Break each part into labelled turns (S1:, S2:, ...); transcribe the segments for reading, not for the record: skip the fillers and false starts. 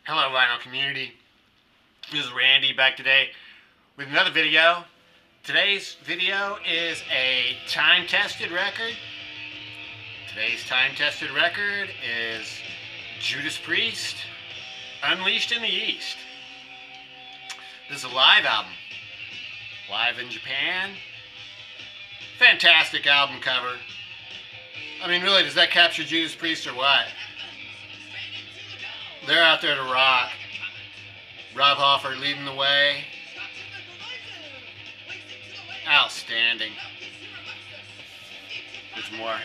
S1: Hello vinyl community, this is Randy back today with another video. Today's video is a time-tested record. Today's time-tested record is Judas Priest, Unleashed in the East. This is a live album, live in Japan. Fantastic album cover. I mean, really, does that capture Judas Priest or what? They're out there to rock. Rob Halford leading the way. Outstanding. There's more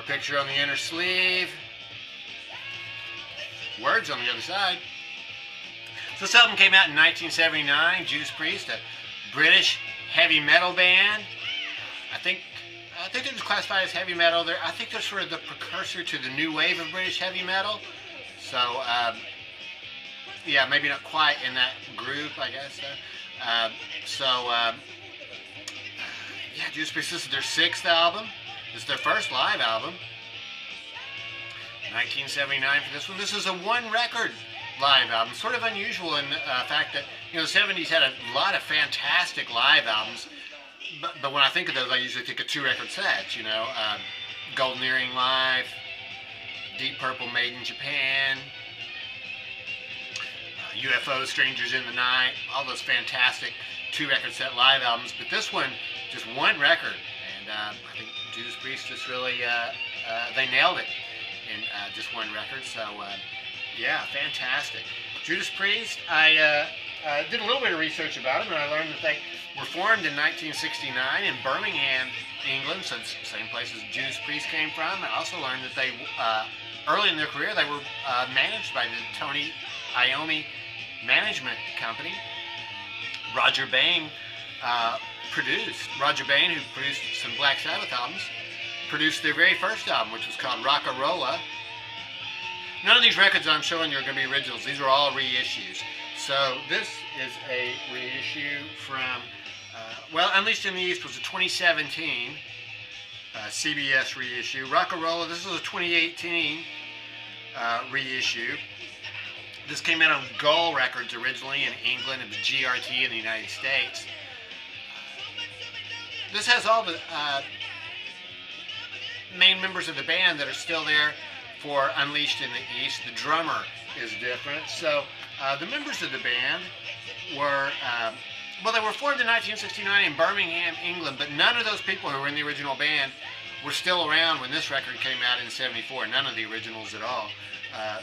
S1: picture on the inner sleeve. Words on the other side. So this album came out in 1979. Judas Priest, a British heavy metal band. I think they're just classified as heavy metal. I think they're sort of the precursor to the new wave of British heavy metal. So, yeah, maybe not quite in that group, I guess. Yeah, Judas Priest, this is their 6th album. This is their first live album. 1979 for this one. This is a one-record live album. Sort of unusual in the fact that, the 70s had a lot of fantastic live albums. But when I think of those, I usually think of 2-record sets, Golden Earring Live, Deep Purple Made in Japan, UFO Strangers in the Night, all those fantastic 2-record set live albums. But this one, just one record, and I think Judas Priest just really, they nailed it in just one record. So, yeah, fantastic. Judas Priest, I did a little bit of research about them, and I learned that they were formed in 1969 in Birmingham, England, so it's the same place as Judas Priest came from. I also learned that they, early in their career, they were managed by the Tony Iommi Management Company. Roger Bain, who produced some Black Sabbath albums, produced their very first album, which was called Rock-a-Rolla. None of these records I'm showing you are going to be originals. These are all reissues. So this is a reissue from, Unleashed in the East was a 2017 CBS reissue. Rock-a-Rolla, this is a 2018 reissue. This came out on Gull Records originally in England and the GRT in the United States. This has all the main members of the band that are still there for Unleashed in the East. The drummer is different. So the members of the band were, they were formed in 1969 in Birmingham, England, but none of those people who were in the original band were still around when this record came out in '74. None of the originals at all.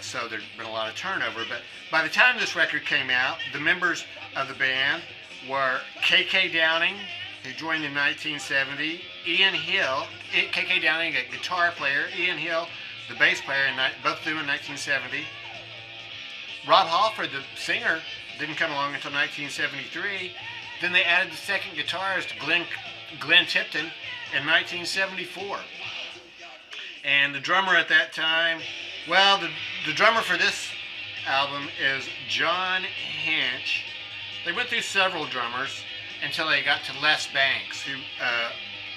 S1: So there's been a lot of turnover. But by the time this record came out, the members of the band were K.K. Downing, who joined in 1970, Ian Hill, K.K. Downing, a guitar player, Ian Hill, the bass player, both through in 1970. Rob Halford, the singer, didn't come along until 1973. Then they added the second guitarist, Glenn Tipton, in 1974. And the drummer at that time, the drummer for this album is John Hench. They went through several drummers until they got to Les Banks, who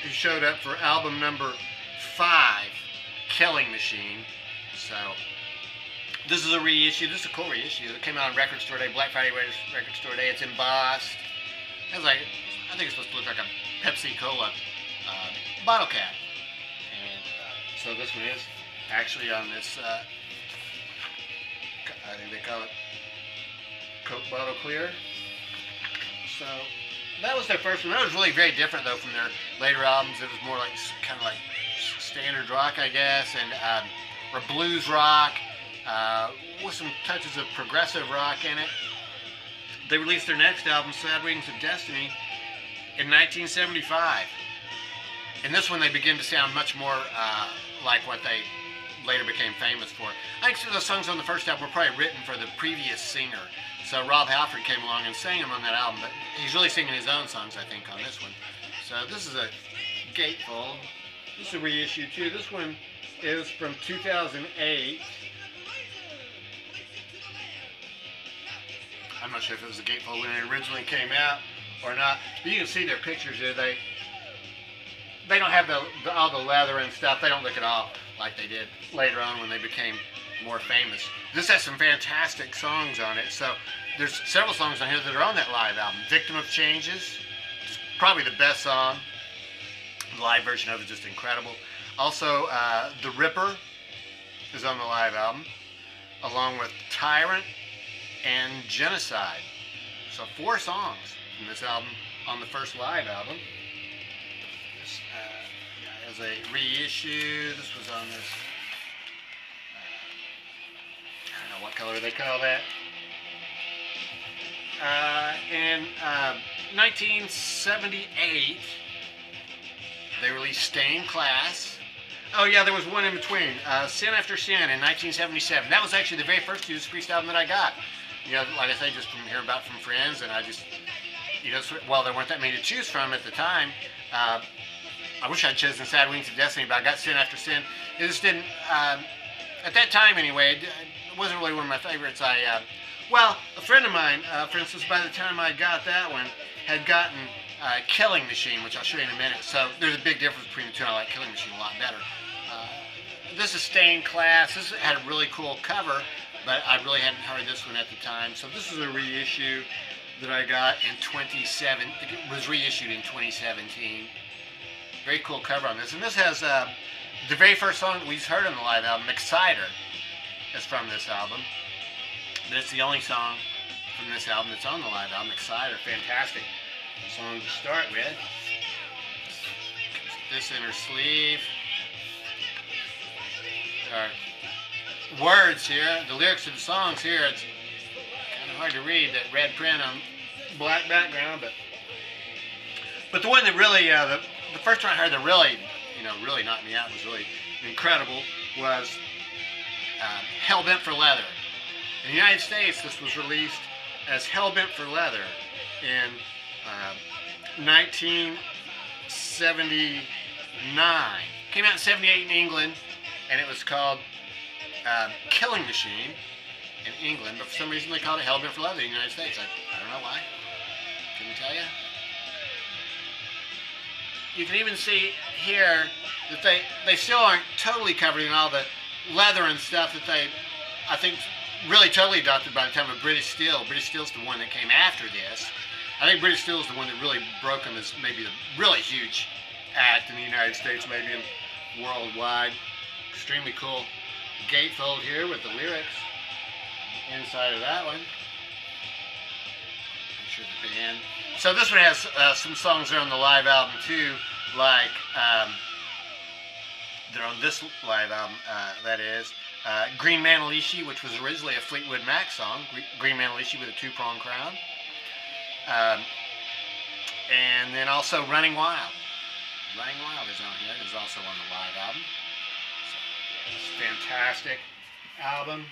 S1: showed up for album number 5, Killing Machine. So this is a reissue. This is a cool reissue. It came out on Record Store Day, Black Friday Record Store Day. It's embossed. It's like, I think it's supposed to look like a Pepsi Cola bottle cap. And so this one is actually on this, I think they call it Coke Bottle Clear. So that was their first one. That was really very different, though, from their later albums. It was more like, kind of like standard rock, I guess, and or blues rock, with some touches of progressive rock in it. They released their next album, Sad Wings of Destiny, in 1975. And this one they begin to sound much more like what they later became famous for. I think the songs on the first album were probably written for the previous singer. So Rob Halford came along and sang them on that album, but he's really singing his own songs, I think, on this one. So this is a gatefold. This is a reissue too. This one is from 2008. I'm not sure if it was a gatefold when it originally came out or not. But you can see their pictures here. They don't have all the leather and stuff. They don't look at all like they did later on when they became more famous. This has some fantastic songs on it. So there's several songs on here that are on that live album. Victim of Changes, which is probably the best song. The live version of it is just incredible. Also, The Ripper is on the live album, along with Tyrant and Genocide. So 4 songs from this album on the first live album. This as a reissue. This was on this, I don't know what color they call that. In 1978, they released Stained Class. Oh yeah, there was one in between. Sin After Sin in 1977. That was actually the very first Judas Priest album that I got. You know, like I say, just from hearing about from friends, and I just, you know, well, there weren't that many to choose from at the time. I wish I'd chosen Sad Wings of Destiny, but I got Sin After Sin. It just didn't, at that time anyway, it wasn't really one of my favorites. Well, a friend of mine, for instance, by the time I got that one, had gotten Killing Machine, which I'll show you in a minute. So there's a big difference between the two. I like Killing Machine a lot better. This is Stained Class. This had a really cool cover, but I really hadn't heard this one at the time. So this is a reissue that I got in 2017. It was reissued in 2017. Very cool cover on this. And this has the very first song that we heard on the live album, Exciter, is from this album. But it's the only song from this album that's on the live album, Exciter. Fantastic song to start with. This inner sleeve. There are words here, the lyrics of the songs here. It's kind of hard to read, that red print on black background, but the one that really, the first one I heard that really, you know, really knocked me out, was really incredible, was Hell Bent for Leather. In the United States, this was released as Hell Bent for Leather in 1979. Came out in 78 in England, and it was called Killing Machine in England, but for some reason they called it Hell Bent for Leather in the United States. I don't know why. Couldn't tell you. You can even see here that they still aren't totally covered in all the leather and stuff that they, I think, really totally adopted by the time of British Steel. British Steel's the one that came after this. I think British Steel is the one that really broke them as maybe the really huge act in the United States, maybe in worldwide. Extremely cool gatefold here with the lyrics inside of that one. Make sure the band. So this one has some songs there on the live album too, like they're on this live album, that is. Green Manalishi, which was originally a Fleetwood Mac song. Green Manalishi with a 2-prong crown. And then also Running Wild. Running Wild is on here. It's also on the live album. So, it's a fantastic album.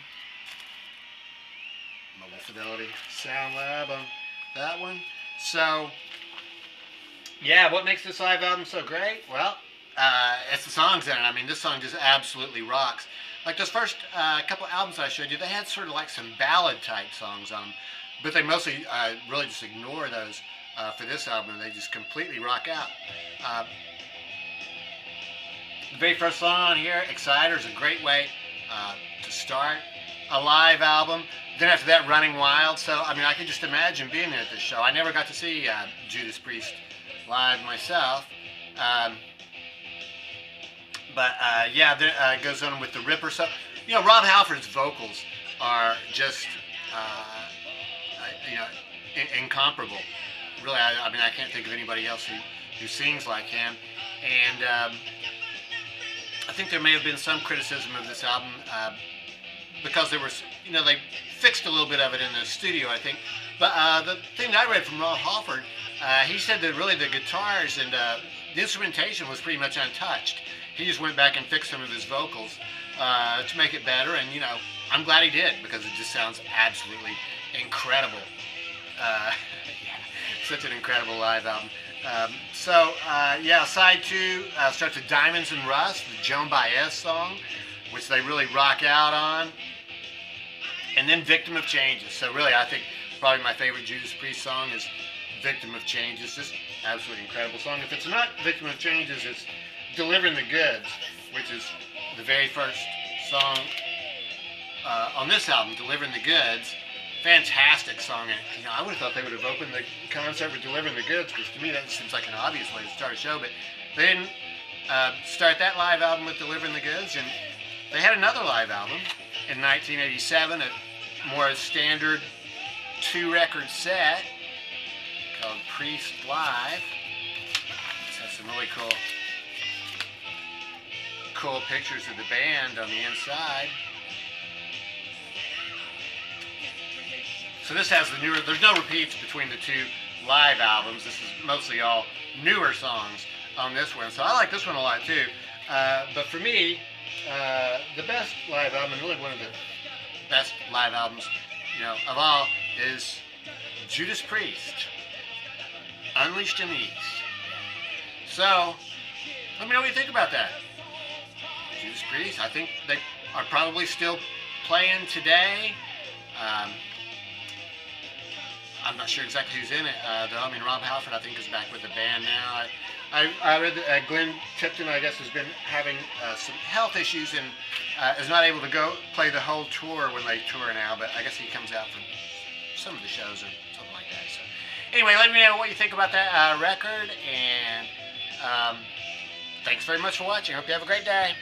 S1: Mobile Fidelity Sound Lab on that one. So, yeah, what makes this live album so great? Well, it's the songs in it. I mean, this song just absolutely rocks. Like those first couple albums I showed you, they had sort of like some ballad type songs on them, but they mostly really just ignore those for this album, and they just completely rock out. The very first song on here, Exciter, is a great way to start a live album. Then after that, Running Wild. So, I mean, I could just imagine being there at this show. I never got to see Judas Priest live myself. But yeah, then it goes on with The Ripper. So, you know, Rob Halford's vocals are just, you know, incomparable. Really, I mean, I can't think of anybody else who sings like him. And I think there may have been some criticism of this album because there was, you know, they fixed a little bit of it in the studio, I think. But the thing that I read from Rob Halford, he said that really the guitars and the instrumentation was pretty much untouched. He just went back and fixed some of his vocals to make it better, and, you know, I'm glad he did, because it just sounds absolutely incredible. Yeah, such an incredible live album. Yeah, side 2 starts with Diamonds and Rust, the Joan Baez song, which they really rock out on. And then Victim of Changes. So really, I think probably my favorite Judas Priest song is Victim of Changes. Just absolutely incredible song. If it's not Victim of Changes, it's Delivering the Goods, which is the very first song on this album, Delivering the Goods. Fantastic song. And, you know, I would have thought they would have opened the concert with Delivering the Goods, because to me that seems like an obvious way to start a show, but they didn't start that live album with Delivering the Goods, and they had another live album in 1987, a more standard 2-record set called Priest Live. This has some really cool pictures of the band on the inside. So this has the newer, there's no repeats between the two live albums. This is mostly all newer songs on this one. So I like this one a lot too. But for me, the best live album, and really one of the best live albums, you know, of all, is Judas Priest, Unleashed in the East. So let me know what you think about that. Judas Priest, I think they are probably still playing today. I'm not sure exactly who's in it, though. I mean, Rob Halford, I think, is back with the band now. I read that Glenn Tipton, I guess, has been having some health issues and is not able to go play the whole tour when they tour now, but I guess he comes out for some of the shows or something like that. So, anyway, let me know what you think about that record, and thanks very much for watching. Hope you have a great day.